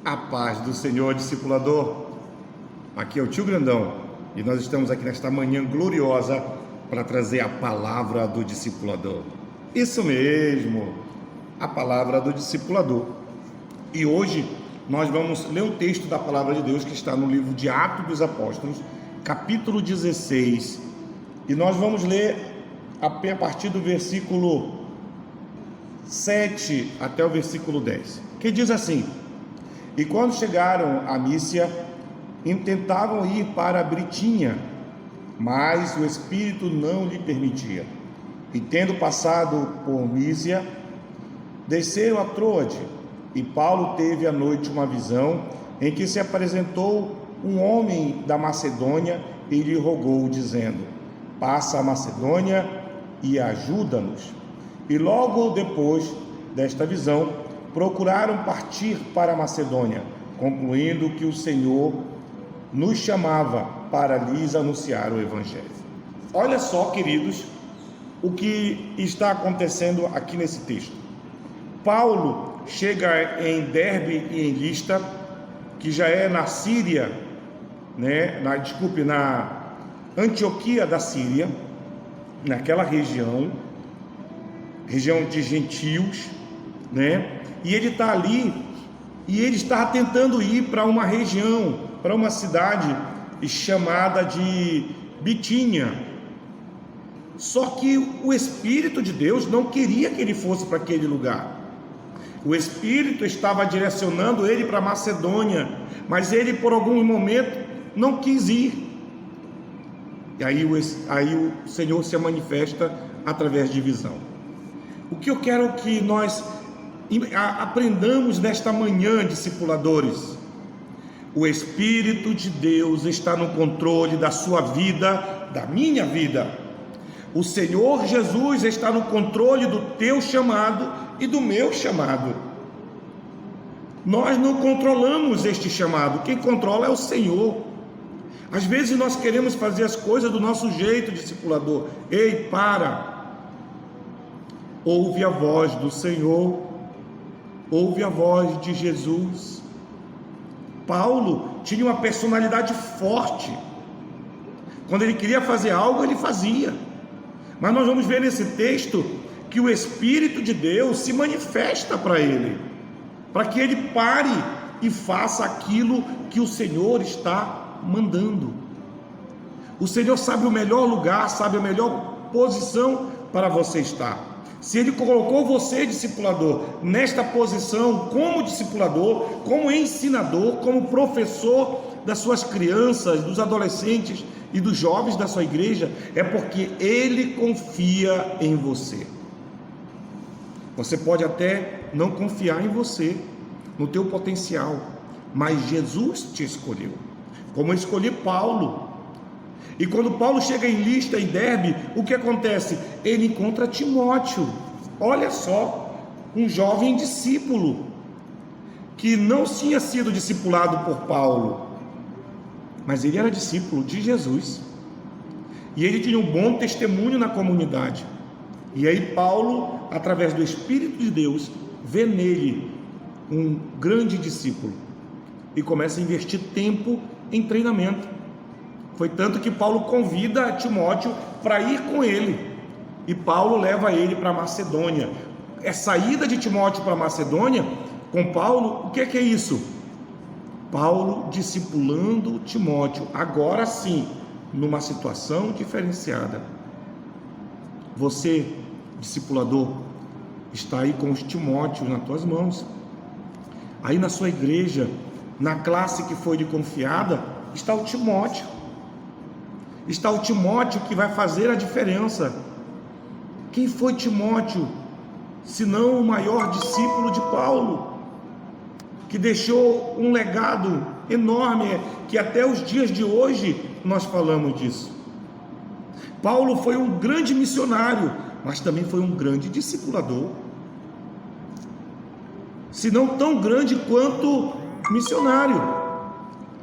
A paz do Senhor, discipulador. Aqui é o tio Grandão e nós estamos aqui nesta manhã gloriosa para trazer a palavra do discipulador. Isso mesmo, a palavra do discipulador. E hoje nós vamos ler o texto da palavra de Deus que está no livro de Atos dos Apóstolos, capítulo 16. E nós vamos ler a partir do versículo 7 até o versículo 10, que diz assim: E quando chegaram a Mísia, intentavam ir para a Britínia, mas o Espírito não lhe permitia. E tendo passado por Mísia, desceram a Troade, e Paulo teve à noite uma visão, em que se apresentou um homem da Macedônia e lhe rogou, dizendo: Passa a Macedônia e ajuda-nos. E logo depois desta visão, procuraram partir para a Macedônia, concluindo que o Senhor nos chamava para lhes anunciar o Evangelho. Olha só, queridos, o que está acontecendo aqui nesse texto. Paulo chega em Derbe e em Listra, que já é na Síria, na Antioquia da Síria, naquela região de gentios, e ele está ali, e ele está tentando ir para uma região, para uma cidade chamada de Bitínia. Só que o Espírito de Deus não queria que ele fosse para aquele lugar. O Espírito estava direcionando ele para Macedônia, mas ele por algum momento não quis ir. E aí o Senhor se manifesta através de visão. O que eu quero que nós aprendamos nesta manhã, discipuladores: o Espírito de Deus está no controle da sua vida, da minha vida. O Senhor Jesus está no controle do teu chamado e do meu chamado. Nós não controlamos este chamado, quem controla é o Senhor. Às vezes nós queremos fazer as coisas do nosso jeito, discipulador. Ei, para! Ouve a voz do Senhor, ouve a voz de Jesus. Paulo tinha uma personalidade forte. Quando ele queria fazer algo, ele fazia. Mas nós vamos ver nesse texto que o Espírito de Deus se manifesta para ele, para que ele pare e faça aquilo que o Senhor está mandando. O Senhor sabe o melhor lugar, sabe a melhor posição para você estar. Se Ele colocou você, discipulador, nesta posição como discipulador, como ensinador, como professor das suas crianças, dos adolescentes e dos jovens da sua igreja, é porque Ele confia em você. Você pode até não confiar em você, no teu potencial, mas Jesus te escolheu, como escolhi Paulo. E quando Paulo chega em Listra, em Derbe, o que acontece? Ele encontra Timóteo. Olha só, um jovem discípulo que não tinha sido discipulado por Paulo, mas ele era discípulo de Jesus, e ele tinha um bom testemunho na comunidade. E aí Paulo, através do Espírito de Deus, vê nele um grande discípulo e começa a investir tempo em treinamento. Foi tanto que Paulo convida Timóteo para ir com ele, e Paulo leva ele para Macedônia. A saída de Timóteo para Macedônia com Paulo, o que é isso? Paulo discipulando Timóteo, agora sim, numa situação diferenciada. Você, discipulador, está aí com os Timóteos nas tuas mãos. Aí na sua igreja, na classe que foi lhe confiada, está o Timóteo. Está o Timóteo que vai fazer a diferença. Quem foi Timóteo, senão o maior discípulo de Paulo, que deixou um legado enorme, que até os dias de hoje nós falamos disso. Paulo foi um grande missionário, mas também foi um grande discipulador, se não tão grande quanto missionário,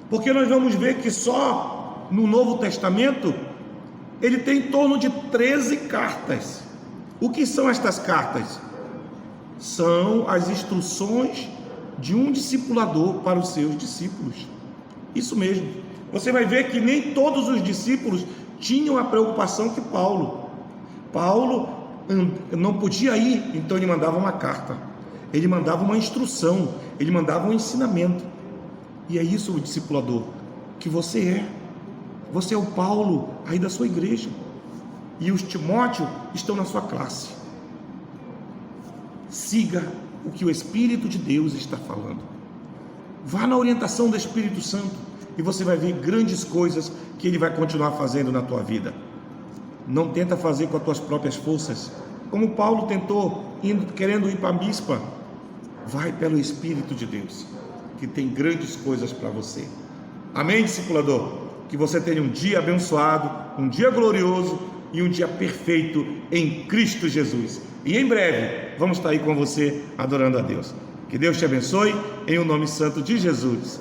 porque nós vamos ver que só no Novo Testamento ele tem em torno de 13 cartas. O que são estas cartas? São as instruções de um discipulador para os seus discípulos. Isso mesmo. Você vai ver que nem todos os discípulos tinham a preocupação que Paulo. Paulo não podia ir, então ele mandava uma carta, ele mandava uma instrução, ele mandava um ensinamento. E é isso o discipulador que você é. Você é o Paulo aí da sua igreja, e os Timóteo estão na sua classe. Siga o que o Espírito de Deus está falando. Vá na orientação do Espírito Santo e você vai ver grandes coisas que Ele vai continuar fazendo na tua vida. Não tenta fazer com as tuas próprias forças, como Paulo tentou, querendo ir para a Mispa. Vai pelo Espírito de Deus, que tem grandes coisas para você. Amém, discipulador? Que você tenha um dia abençoado, um dia glorioso e um dia perfeito em Cristo Jesus. E em breve vamos estar aí com você adorando a Deus. Que Deus te abençoe em o nome santo de Jesus.